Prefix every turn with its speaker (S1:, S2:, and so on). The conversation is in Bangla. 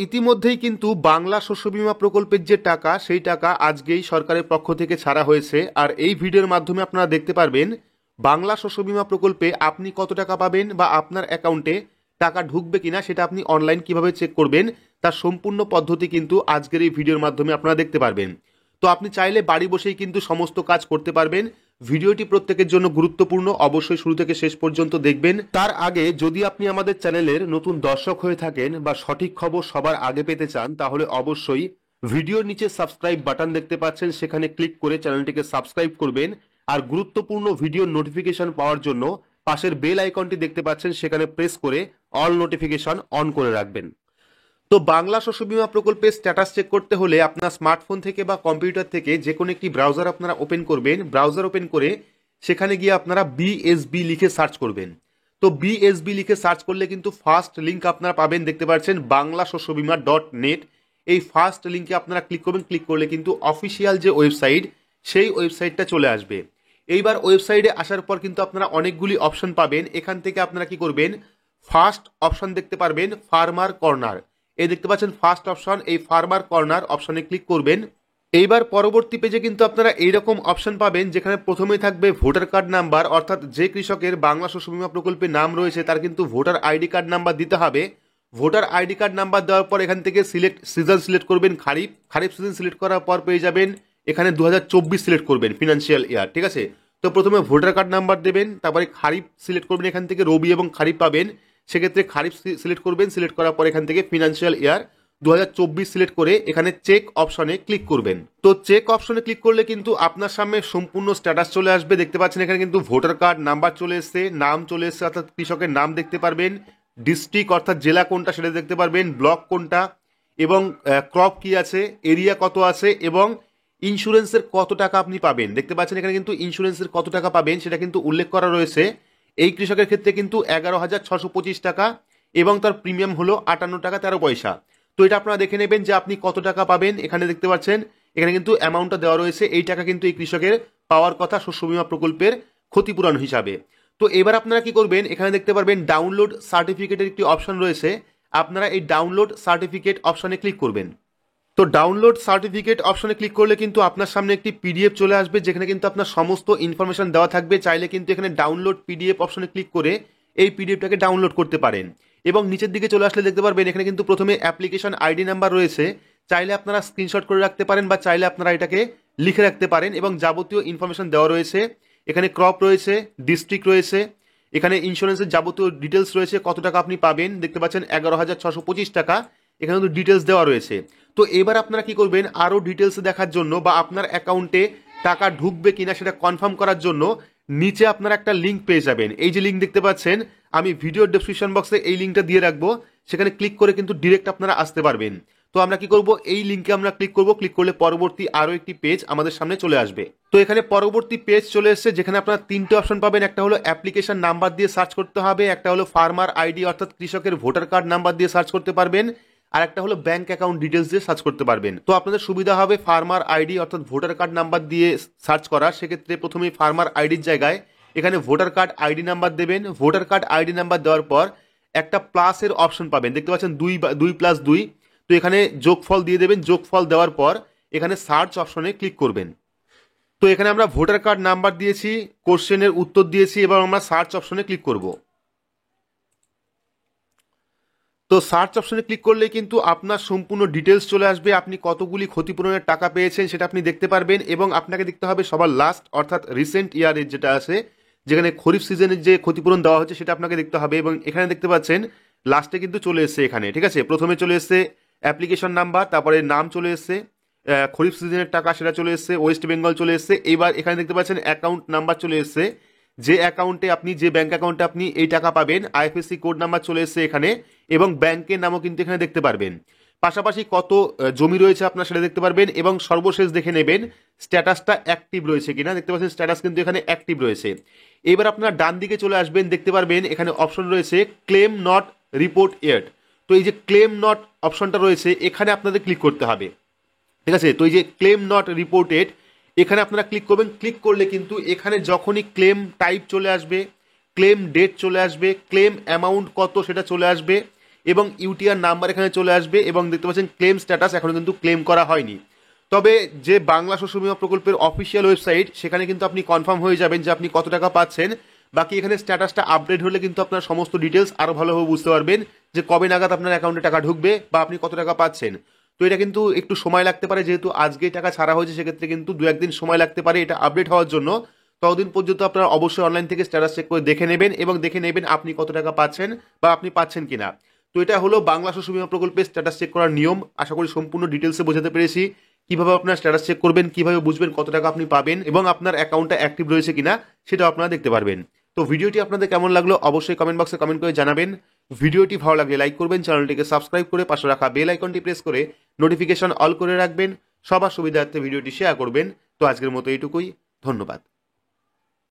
S1: ইতিমধ্যেই কিন্তু বাংলা শস্য বীমা প্রকল্পের যে টাকা সেই টাকা আজকেই সরকারের পক্ষ থেকে ছাড়া হয়েছে। আর এই ভিডিওর মাধ্যমে আপনারা দেখতে পারবেন বাংলা শস্য বীমা প্রকল্পে আপনি কত টাকা পাবেন বা আপনার অ্যাকাউন্টে টাকা ঢুকবে কিনা সেটা আপনি অনলাইন কিভাবে চেক করবেন তার সম্পূর্ণ পদ্ধতি কিন্তু আজকের এই ভিডিওর মাধ্যমে আপনারা দেখতে পারবেন। তো আপনি চাইলে বাড়ি বসেই কিন্তু সমস্ত কাজ করতে পারবেন। ভিডিওটি প্রত্যেকের জন্য গুরুত্বপূর্ণ, অবশ্যই শুরু থেকে শেষ পর্যন্ত দেখবেন। তার আগে যদি আপনি আমাদের চ্যানেলের নতুন দর্শক হয়ে থাকেন বা সঠিক খবর সবার আগে পেতে চান তাহলে অবশ্যই ভিডিওর নিচে সাবস্ক্রাইব বাটন দেখতে পাচ্ছেন, সেখানে ক্লিক করে চ্যানেলটিকে সাবস্ক্রাইব করবেন। আর গুরুত্বপূর্ণ ভিডিওর নোটিফিকেশন পাওয়ার জন্য পাশের বেল আইকনটি দেখতে পাচ্ছেন, সেখানে প্রেস করে অল নোটিফিকেশন অন করে রাখবেন। তো বাংলা শস্য বীমা প্রকল্পের স্ট্যাটাস চেক করতে হলে আপনার স্মার্টফোন থেকে বা কম্পিউটার থেকে যে কোনো একটি ব্রাউজার আপনারা ওপেন করবেন। ব্রাউজার ওপেন করে সেখানে গিয়ে আপনারা বিএসবি লিখে সার্চ করবেন। তো বিএসবি লিখে সার্চ করলে কিন্তু ফার্স্ট লিঙ্ক আপনারা পাবেন, দেখতে পাচ্ছেন বাংলা শস্য বীমা .net। এই ফার্স্ট লিঙ্কে আপনারা ক্লিক করবেন। ক্লিক করলে কিন্তু অফিসিয়াল যে ওয়েবসাইট সেই ওয়েবসাইটটা চলে আসবে। এইবার ওয়েবসাইটে আসার পর কিন্তু আপনারা অনেকগুলি অপশন পাবেন। এখান থেকে আপনারা কি করবেন, ফার্স্ট অপশন দেখতে পারবেন ফার্মার কর্নার। এই দেখতে পাচ্ছেন ফার্স্ট অপশন, এই ফার্মার কর্নার অপশনে ক্লিক করবেন। এইবার পরবর্তী পেজে কিন্তু আপনারা এইরকম অপশন পাবেন যেখানে প্রথমেই থাকবে ভোটার কার্ড নাম্বার, অর্থাৎ যে কৃষকের বাংলা শস্য বীমা প্রকল্পে নাম রয়েছে তার কিন্তু ভোটার আইডি কার্ড নাম্বার দিতে হবে। ভোটার আইডি কার্ড নাম্বার দেওয়ার পর এখান থেকে সিজন সিলেক্ট করবেন খারিফ সিজন সিলেক্ট করার পর পেয়ে যাবেন এখানে 2024 সিলেক্ট করবেন ফিনান্সিয়াল ইয়ার, ঠিক আছে। তো প্রথমে ভোটার কার্ড নাম্বার দেবেন, তারপরে খারিফ সিলেক্ট করবেন, এখান থেকে রবি এবং খারিফ পাবেন, সেক্ষেত্রে খারিফ সিলেক্ট করবেন। সিলেক্ট করার পর এখান থেকে ফিনান্সিয়াল ইয়ার 2024 সিলেক্ট করে এখানে চেক অপশনে ক্লিক করবেন। তো চেক অপশনে ক্লিক করলে কিন্তু আপনার সামনে সম্পূর্ণ স্ট্যাটাস চলে আসবে। দেখতে পাচ্ছেন এখানে কিন্তু ভোটার কার্ড নাম্বার চলে এসছে, নাম চলে এসছে, অর্থাৎ কৃষকের নাম দেখতে পারবেন, ডিস্ট্রিক্ট অর্থাৎ জেলা কোনটা সেটা দেখতে পারবেন, ব্লক কোনটা, এবং ক্রপ কি আছে, এরিয়া কত আছে, এবং ইন্স্যুরেন্সের কত টাকা আপনি পাবেন। দেখতে পাচ্ছেন এখানে কিন্তু ইন্স্যুরেন্সের কত টাকা পাবেন সেটা কিন্তু উল্লেখ করা রয়েছে। এই কৃষকের ক্ষেত্রে কিন্তু 11,625 টাকা এবং তার প্রিমিয়াম হলো 58 টাকা 13 পয়সা। তো এটা আপনারা দেখে নেবেন যে আপনি কত টাকা পাবেন। এখানে দেখতে পাচ্ছেন এখানে কিন্তু অ্যামাউন্টটা দেওয়া রয়েছে, এই টাকা কিন্তু এই কৃষকের পাওয়ার কথা শস্য বীমা প্রকল্পের ক্ষতিপূরণ হিসাবে। তো এবার আপনারা কি করবেন, এখানে দেখতে পারবেন ডাউনলোড সার্টিফিকেটের একটি অপশন রয়েছে, আপনারা এই ডাউনলোড সার্টিফিকেট অপশনে ক্লিক করবেন। তো ডাউনলোড সার্টিফিকেট অপশনে ক্লিক করলে কিন্তু আপনার সামনে একটি পিডিএফ চলে আসবে যেখানে কিন্তু আপনার সমস্ত ইনফরমেশন দেওয়া থাকবে। চাইলে কিন্তু এখানে ডাউনলোড পিডিএফ অপশনে ক্লিক করে এই পিডিএফটাকে ডাউনলোড করতে পারেন। এবং নিচের দিকে চলে আসলে দেখতে পারবেন এখানে কিন্তু প্রথমে অ্যাপ্লিকেশন আইডি নাম্বার রয়েছে, চাইলে আপনারা স্ক্রিনশট করে রাখতে পারেন বা চাইলে আপনারা এটাকে লিখে রাখতে পারেন। এবং যাবতীয় ইনফরমেশন দেওয়া রয়েছে, এখানে ক্রপ রয়েছে, ডিস্ট্রিক্ট রয়েছে, এখানে ইন্স্যুরেন্সের যাবতীয় ডিটেলস রয়েছে, কত টাকা আপনি পাবেন দেখতে পাচ্ছেন 11,625 টাকা, এখানে কিন্তু ডিটেলস দেওয়া রয়েছে। তো এবার আপনারা কি করবেন, আরও ডিটেলস দেখার জন্য বা আপনার অ্যাকাউন্টে টাকা ঢুকবে কিনা সেটা কনফার্ম করার জন্য নিচে আপনারা একটা লিঙ্ক পেয়ে যাবেন। এই যে লিঙ্ক দেখতে পাচ্ছেন, আমি ভিডিওর ডেসক্রিপশন বক্সে এই লিঙ্কটা দিয়ে রাখবো, সেখানে ক্লিক করে কিন্তু ডিরেক্ট আপনারা আসতে পারবেন। তো আমরা কি করব, এই লিঙ্কে আমরা ক্লিক করব। ক্লিক করলে পরবর্তী আরও একটি পেজ আমাদের সামনে চলে আসবে। তো এখানে পরবর্তী পেজ চলে এসেছে যেখানে আপনারা তিনটে অপশন পাবেন। একটা হলো অ্যাপ্লিকেশন নাম্বার দিয়ে সার্চ করতে হবে, একটা হলো ফার্মার আইডি অর্থাৎ কৃষকের ভোটার কার্ড নাম্বার দিয়ে সার্চ করতে পারবেন, আর একটা হলো ব্যাংক অ্যাকাউন্ট ডিটেলস দিয়ে সার্চ করতে পারবেন। তো আপনাদের সুবিধা হবে ফার্মার আইডি অর্থাৎ ভোটার কার্ড নাম্বার দিয়ে সার্চ করা। সেক্ষেত্রে প্রথমেই ফার্মার আইডির জায়গায় এখানে ভোটার কার্ড আইডি নাম্বার দেবেন। ভোটার কার্ড আইডি নাম্বার দেওয়ার পর একটা প্লাসের অপশন পাবেন, দেখতে পাচ্ছেন 2+2। তো এখানে যোগফল দিয়ে দেবেন। যোগফল দেওয়ার পর এখানে সার্চ অপশনে ক্লিক করবেন। তো এখানে আমরা ভোটার কার্ড নাম্বার দিয়েছি, কোশ্চেনের উত্তর দিয়েছি, এবং আমরা সার্চ অপশনে ক্লিক করব। তো সার্চ অপশনে ক্লিক করলে কিন্তু আপনার সম্পূর্ণ ডিটেলস চলে আসবে, আপনি কতগুলি ক্ষতিপূরণের টাকা পেয়েছেন সেটা আপনি দেখতে পারবেন। এবং আপনাকে দেখতে হবে সবার লাস্ট অর্থাৎ রিসেন্ট ইয়ারের যেটা আছে, যেখানে খরিফ সিজনের যে ক্ষতিপূরণ দেওয়া হচ্ছে সেটা আপনাকে দেখতে হবে। এবং এখানে দেখতে পাচ্ছেন লাস্টে কিন্তু চলে এসছে এখানে, ঠিক আছে। প্রথমে চলে এসছে অ্যাপ্লিকেশন নাম্বার, তারপরে নাম চলে এসছে, খরিফ সিজনের টাকা সেটা চলে এসছে, ওয়েস্ট বেঙ্গল চলে এসছে। এইবার এখানে দেখতে পাচ্ছেন অ্যাকাউন্ট নাম্বার চলে এসছে, যে অ্যাকাউন্টে আপনি যে ব্যাঙ্ক অ্যাকাউন্টে আপনি এই টাকা পাবেন, আইএফএসসি কোড নাম্বার চলে এসছে এখানে, এবং ব্যাংকের নামও কিন্তু এখানে দেখতে পারবেন। পাশাপাশি কত জমি রয়েছে আপনার সেটা দেখতে পারবেন, এবং সর্বশেষ দেখে নেবেন স্ট্যাটাসটা অ্যাক্টিভ রয়েছে কিনা। দেখতে পাচ্ছেন স্ট্যাটাস কিন্তু এখানে অ্যাক্টিভ রয়েছে। এবার আপনার ডান দিকে চলে আসবেন, দেখতে পারবেন এখানে অপশন রয়েছে ক্লেম নট রিপোর্ট ইয়েট। তো এই যে ক্লেম নট অপশনটা রয়েছে এখানে আপনাদের ক্লিক করতে হবে, ঠিক আছে। তো এই যে ক্লেম নট রিপোর্টেড এখানে আপনারা ক্লিক করবেন। ক্লিক করলে কিন্তু এখানে যখনই ক্লেম টাইপ চলে আসবে, ক্লেম ডেট চলে আসবে, ক্লেম অ্যামাউন্ট কত সেটা চলে আসবে, এবং ইউটিআর নাম্বার এখানে চলে আসবে এবং দেখতে পাচ্ছেন ক্লেম স্ট্যাটাস এখনও কিন্তু ক্লেম করা হয়নি। তবে যে বাংলা শস্য বীমা প্রকল্পের অফিসিয়াল ওয়েবসাইট সেখানে কিন্তু আপনি কনফার্ম হয়ে যাবেন যে আপনি কত টাকা পাচ্ছেন। বাকি এখানে স্ট্যাটাসটা আপডেট হলে কিন্তু আপনার সমস্ত ডিটেলস আরও ভালোভাবে বুঝতে পারবেন যে কবে নাগাদ আপনার অ্যাকাউন্টে টাকা ঢুকবে বা আপনি কত টাকা পাচ্ছেন। তো এটা কিন্তু একটু সময় লাগতে পারে, যেহেতু আজকেই টাকা ছাড়া হয়েছে সেক্ষেত্রে কিন্তু 2-1 দিন সময় লাগতে পারে এটা আপডেট হওয়ার জন্য। ততদিন পর্যন্ত আপনারা অবশ্যই অনলাইন থেকে স্ট্যাটাস চেক করে দেখে নেবেন এবং দেখে নেবেন আপনি কত টাকা পাচ্ছেন বা আপনি পাচ্ছেন কিনা। তো এটা হলো বাংলা শস্য বীমা প্রকল্পের স্ট্যাটাস চেক করার নিয়ম। আশা করি সম্পূর্ণ ডিটেলসে বোঝাতে পেরেছি কিভাবে আপনার স্ট্যাটাস চেক করবেন, কিভাবে বুঝবেন কত টাকা আপনি পাবেন এবং আপনার অ্যাকাউন্টটা অ্যাক্টিভ রয়েছে কিনা সেটাও আপনারা দেখতে পারবেন। তো ভিডিওটি আপনাদের কেমন লাগলো অবশ্যই কমেন্ট বক্সে কমেন্ট করে জানাবেন। ভিডিওটি ভালো লাগলে লাইক করবেন, চ্যানেলটিকে সাবস্ক্রাইব করে পাশে রাখা বেল আইকনটি প্রেস করে নোটিফিকেশন অল করে রাখবেন। সবার সুবিধার্থে ভিডিওটি শেয়ার করবেন। তো আজকের মতো এইটুকুই, ধন্যবাদ।